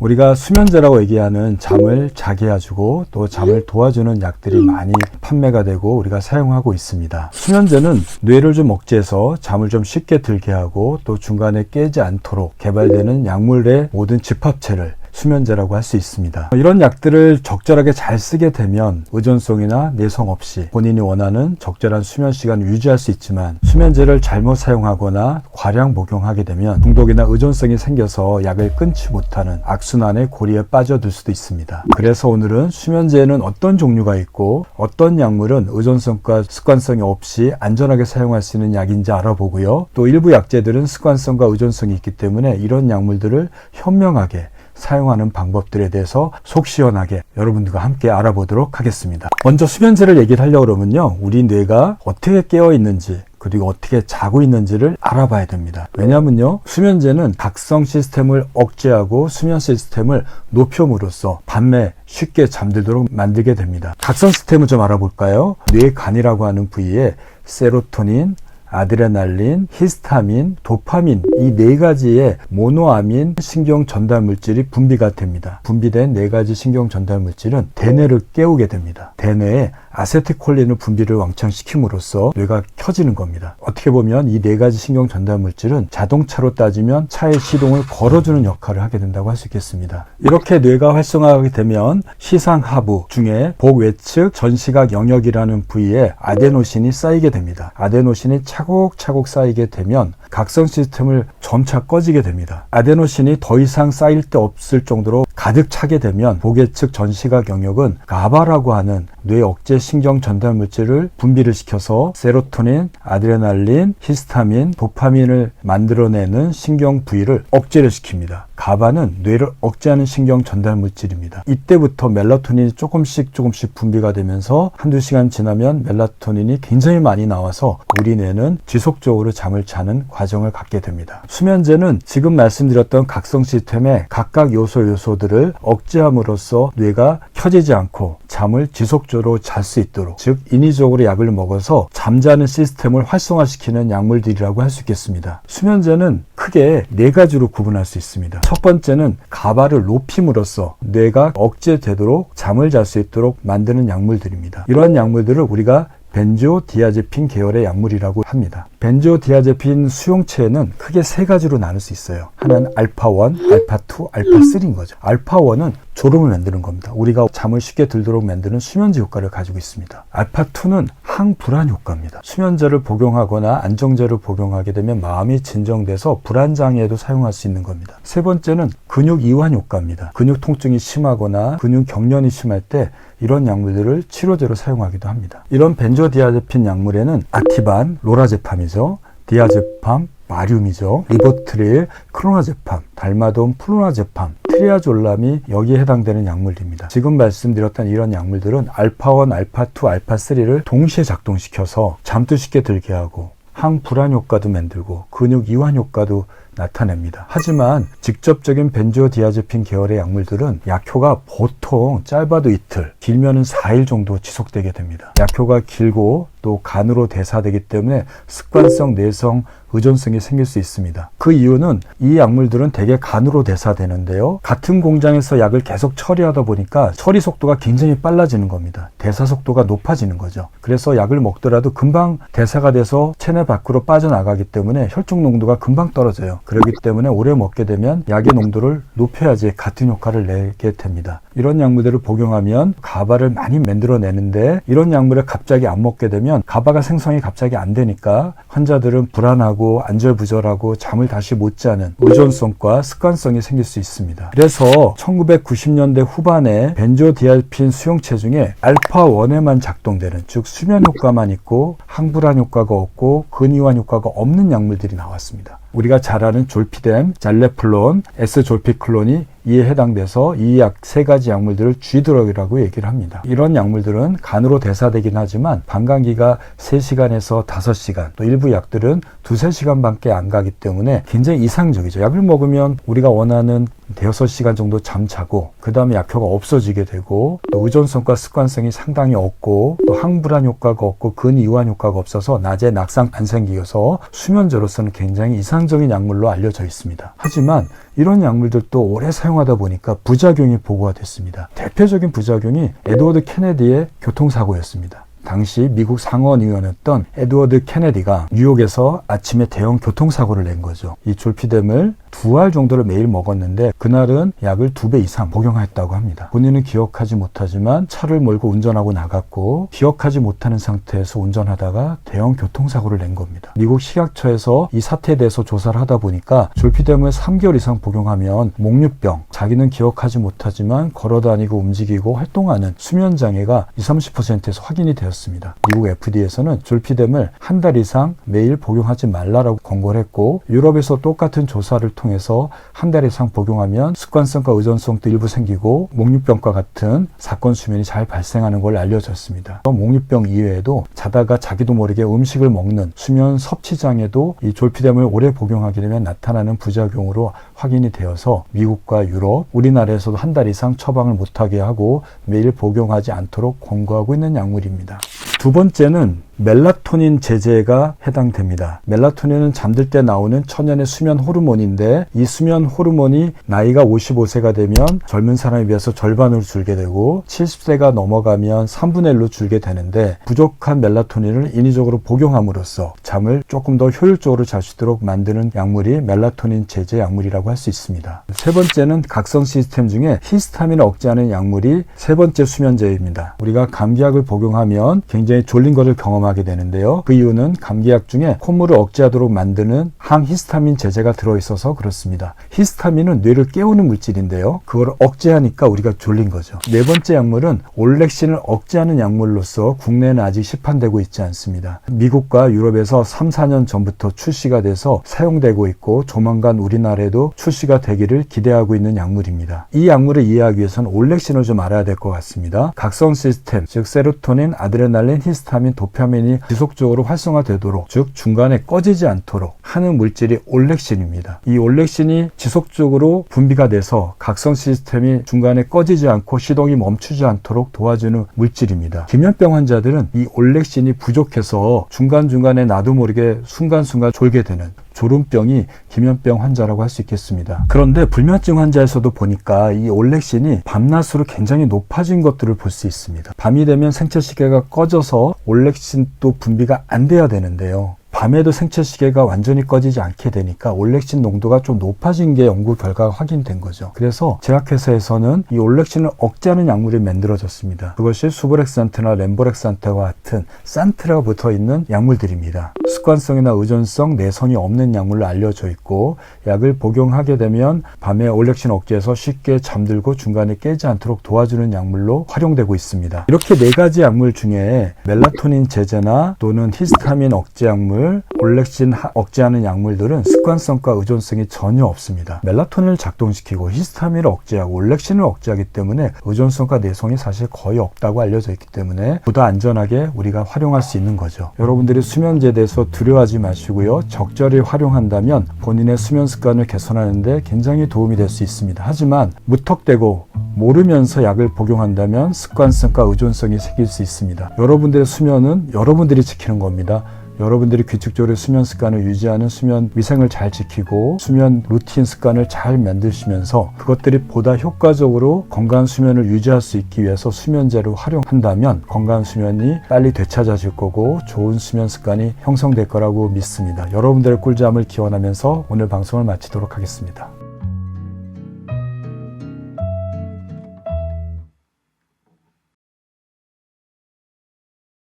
우리가 수면제라고 얘기하는 잠을 자게 해주고 또 잠을 도와주는 약들이 많이 판매가 되고 우리가 사용하고 있습니다. 수면제는 뇌를 좀 억제해서 잠을 좀 쉽게 들게 하고 또 중간에 깨지 않도록 개발되는 약물의 모든 집합체를 수면제라고 할 수 있습니다. 이런 약들을 적절하게 잘 쓰게 되면 의존성이나 내성 없이 본인이 원하는 적절한 수면 시간을 유지할 수 있지만, 수면제를 잘못 사용하거나 과량 복용하게 되면 중독이나 의존성이 생겨서 약을 끊지 못하는 악순환의 고리에 빠져들 수도 있습니다. 그래서 오늘은 수면제에는 어떤 종류가 있고 어떤 약물은 의존성과 습관성이 없이 안전하게 사용할 수 있는 약인지 알아보고요. 또 일부 약제들은 습관성과 의존성이 있기 때문에 이런 약물들을 현명하게 사용하는 방법들에 대해서 속 시원하게 여러분들과 함께 알아보도록 하겠습니다. 먼저 수면제를 얘기를 하려고 그러면요, 우리 뇌가 어떻게 깨어 있는지 그리고 어떻게 자고 있는지를 알아봐야 됩니다. 왜냐하면요, 수면제는 각성 시스템을 억제하고 수면 시스템을 높여므로써 밤에 쉽게 잠들도록 만들게 됩니다. 각성 시스템을 좀 알아볼까요? 뇌간이라고 하는 부위에 세로토닌, 아드레날린, 히스타민, 도파민, 이 네 가지의 모노아민 신경 전달 물질이 분비가 됩니다. 분비된 네 가지 신경 전달 물질은 대뇌를 깨우게 됩니다. 대뇌에 아세틸콜린을 분비를 왕창시킴으로써 뇌가 켜지는 겁니다. 어떻게 보면 이 네 가지 신경 전달 물질은 자동차로 따지면 차의 시동을 걸어주는 역할을 하게 된다고 할 수 있겠습니다. 이렇게 뇌가 활성화하게 되면 시상하부 중에 복외측 전시각 영역이라는 부위에 아데노신이 쌓이게 됩니다. 아데노신이 차곡차곡 쌓이게 되면 각성 시스템을 점차 꺼지게 됩니다. 아데노신이 더 이상 쌓일 데 없을 정도로 가득 차게 되면 복외측 전시각 영역은 가바라고 하는 뇌 억제 신경 전달 물질을 분비를 시켜서 세로토닌, 아드레날린, 히스타민, 도파민을 만들어내는 신경 부위를 억제를 시킵니다. 가바는 뇌를 억제하는 신경 전달 물질입니다. 이때부터 멜라토닌이 조금씩 분비가 되면서 한두 시간 지나면 멜라토닌이 굉장히 많이 나와서 우리 뇌는 지속적으로 잠을 자는 과정을 갖게 됩니다. 수면제는 지금 말씀드렸던 각성 시스템의 각각 요소들을 억제함으로써 뇌가 켜지지 않고 잠을 지속적으로 잘 수 있도록, 즉 인위적으로 약을 먹어서 잠자는 시스템을 활성화시키는 약물들이라고 할 수 있겠습니다. 수면제는 크게 네 가지로 구분할 수 있습니다. 첫 번째는 가바를 높임으로써 뇌가 억제되도록 잠을 잘 수 있도록 만드는 약물들입니다. 이러한 약물들을 우리가 벤조디아제핀 계열의 약물이라고 합니다. 벤조디아제핀 수용체는 크게 세 가지로 나눌 수 있어요. 하나는 알파1, 알파2, 알파3인 거죠. 알파1은 졸음을 만드는 겁니다. 우리가 잠을 쉽게 들도록 만드는 수면제 효과를 가지고 있습니다. 알파2는 항불안 효과입니다. 수면제를 복용하거나 안정제를 복용하게 되면 마음이 진정돼서 불안장애에도 사용할 수 있는 겁니다. 세 번째는 근육 이완 효과입니다. 근육 통증이 심하거나 근육 경련이 심할 때 이런 약물들을 치료제로 사용하기도 합니다. 이런 벤조디아제핀 약물에는 아티반, 로라제팜이죠. 디아제팜, 마륨이죠. 리보트릴, 크로나제팜, 달마돈, 플로나제팜, 트리아졸람이 여기에 해당되는 약물입니다. 지금 말씀드렸던 이런 약물들은 알파1, 알파2, 알파3를 동시에 작동시켜서 잠도 쉽게 들게 하고 항불안 효과도 만들고 근육 이완 효과도 나타냅니다. 하지만 직접적인 벤조디아제핀 계열의 약물들은 약효가 보통 짧아도 이틀, 길면은 4일 정도 지속되게 됩니다. 약효가 길고 또 간으로 대사되기 때문에 습관성, 내성, 의존성이 생길 수 있습니다. 그 이유는 이 약물들은 대개 간으로 대사되는데요, 같은 공장에서 약을 계속 처리하다 보니까 처리 속도가 굉장히 빨라지는 겁니다. 대사 속도가 높아지는 거죠. 그래서 약을 먹더라도 금방 대사가 돼서 체내 밖으로 빠져나가기 때문에 혈중 농도가 금방 떨어져요. 그렇기 때문에 오래 먹게 되면 약의 농도를 높여야지 같은 효과를 내게 됩니다. 이런 약물들을 복용하면 가바를 많이 만들어내는데, 이런 약물을 갑자기 안 먹게 되면 가바가 생성이 갑자기 안 되니까 환자들은 불안하고 안절부절하고 잠을 다시 못 자는 의존성과 습관성이 생길 수 있습니다. 그래서 1990년대 후반에 벤조디아제핀 수용체 중에 알파1에만 작동되는, 즉 수면 효과만 있고 항불안 효과가 없고 근이완 효과가 없는 약물들이 나왔습니다. 우리가 잘 아는 졸피뎀, 잘레플론, S졸피클론이 이에 해당돼서 이 약 세 가지 약물들을 G드럭이라고 얘기를 합니다. 이런 약물들은 간으로 대사되긴 하지만 방광기가 3시간에서 5시간, 또 일부 약들은 2-3시간밖에 안 가기 때문에 굉장히 이상적이죠. 약을 먹으면 우리가 원하는 5-6시간 정도 잠자고 그 다음에 약효가 없어지게 되고, 또 의존성과 습관성이 상당히 없고, 또 항불안 효과가 없고 근이완 효과가 없어서 낮에 낙상 안 생기어서 수면제로서는 굉장히 이상적인 정상적인 약물로 알려져 있습니다. 하지만 이런 약물들도 오래 사용하다 보니까 부작용이 보고가 됐습니다. 대표적인 부작용이 에드워드 케네디의 교통사고였습니다. 당시 미국 상원의원이었던 에드워드 케네디가 뉴욕에서 아침에 대형 교통사고를 낸 거죠. 이 졸피뎀을 2알 정도를 매일 먹었는데 그날은 약을 2배 이상 복용했다고 합니다. 본인은 기억하지 못하지만 차를 몰고 운전하고 나갔고 기억하지 못하는 상태에서 운전하다가 대형 교통사고를 낸 겁니다. 미국 식약처에서 이 사태에 대해서 조사를 하다 보니까 졸피뎀을 3개월 이상 복용하면 목류병, 자기는 기억하지 못하지만 걸어다니고 움직이고 활동하는 수면장애가 20-30%에서 확인이 되었습니다. 미국 FDA에서는 졸피뎀을 한 달 이상 매일 복용하지 말라라고 권고를 했고 유럽에서 똑같은 조사를 통해서 한 달 이상 복용하면 습관성과 의존성도 일부 생기고 목류병과 같은 사건 수면이 잘 발생하는 걸 알려졌습니다. 목류병 이외에도 자다가 자기도 모르게 음식을 먹는 수면 섭취 장애도 이 졸피뎀을 오래 복용하게 되면 나타나는 부작용으로 확인이 되어서 미국과 유럽, 우리나라에서도 한 달 이상 처방을 못하게 하고 매일 복용하지 않도록 권고하고 있는 약물입니다. 두 번째는 멜라토닌 제제가 해당됩니다. 멜라토닌은 잠들 때 나오는 천연의 수면 호르몬인데 이 수면 호르몬이 나이가 55세가 되면 젊은 사람에 비해서 절반으로 줄게 되고 70세가 넘어가면 3분의 1로 줄게 되는데 부족한 멜라토닌을 인위적으로 복용함으로써 잠을 조금 더 효율적으로 잘 수 있도록 만드는 약물이 멜라토닌 제제 약물이라고 할 수 있습니다. 세 번째는 각성 시스템 중에 히스타민을 억제하는 약물이 세 번째 수면제입니다. 우리가 감기약을 복용하면 굉장히 졸린 것을 경험하게 되는데요. 그 이유는 감기약 중에 콧물을 억제하도록 만드는 항히스타민 제제가 들어있어서 그렇습니다. 히스타민은 뇌를 깨우는 물질인데요. 그걸 억제하니까 우리가 졸린 거죠. 네 번째 약물은 올렉신을 억제하는 약물로서 국내에는 아직 시판되고 있지 않습니다. 미국과 유럽에서 3, 4년 전부터 출시가 돼서 사용되고 있고 조만간 우리나라에도 출시가 되기를 기대하고 있는 약물입니다. 이 약물을 이해하기 위해서는 올렉신을 좀 알아야 될 것 같습니다. 각성 시스템, 즉 세로토닌, 아드레날린, 히스타민, 도파민이 지속적으로 활성화되도록, 즉 중간에 꺼지지 않도록 하는 물질이 올렉신입니다. 이 올렉신이 지속적으로 분비가 돼서 각성 시스템이 중간에 꺼지지 않고 시동이 멈추지 않도록 도와주는 물질입니다. 기면병 환자들은 이 올렉신이 부족해서 중간중간에 나도 모르게 순간순간 졸게 되는 졸음병이 기면병 환자라고 할 수 있겠습니다. 그런데 불면증 환자에서도 보니까 이 올렉신이 밤낮으로 굉장히 높아진 것들을 볼 수 있습니다. 밤이 되면 생체시계가 꺼져서 올렉신도 분비가 안 돼야 되는데요. 밤에도 생체시계가 완전히 꺼지지 않게 되니까 올렉신 농도가 좀 높아진 게 연구 결과가 확인된 거죠. 그래서 제약회사에서는 이 올렉신을 억제하는 약물이 만들어졌습니다. 그것이 수보렉산트나 램보렉산트와 같은 산트라가 붙어있는 약물들입니다. 습관성이나 의존성, 내성이 없는 약물로 알려져 있고 약을 복용하게 되면 밤에 올렉신 억제해서 쉽게 잠들고 중간에 깨지 않도록 도와주는 약물로 활용되고 있습니다. 이렇게 네 가지 약물 중에 멜라토닌 제제나 또는 히스타민 억제 약물, 올렉신 억제하는 약물들은 습관성과 의존성이 전혀 없습니다. 멜라토닌을 작동시키고 히스타민을 억제하고 올렉신을 억제하기 때문에 의존성과 내성이 사실 거의 없다고 알려져 있기 때문에 보다 안전하게 우리가 활용할 수 있는 거죠. 여러분들이 수면제에 대해서 두려워하지 마시고요. 적절히 활용한다면 본인의 수면 습관을 개선하는 데 굉장히 도움이 될 수 있습니다. 하지만 무턱대고 모르면서 약을 복용한다면 습관성과 의존성이 생길 수 있습니다. 여러분들의 수면은 여러분들이 지키는 겁니다. 여러분들이 규칙적으로 수면 습관을 유지하는 수면 위생을 잘 지키고 수면 루틴 습관을 잘 만드시면서 그것들이 보다 효과적으로 건강한 수면을 유지할 수 있기 위해서 수면제로 활용한다면 건강한 수면이 빨리 되찾아질 거고 좋은 수면 습관이 형성될 거라고 믿습니다. 여러분들의 꿀잠을 기원하면서 오늘 방송을 마치도록 하겠습니다.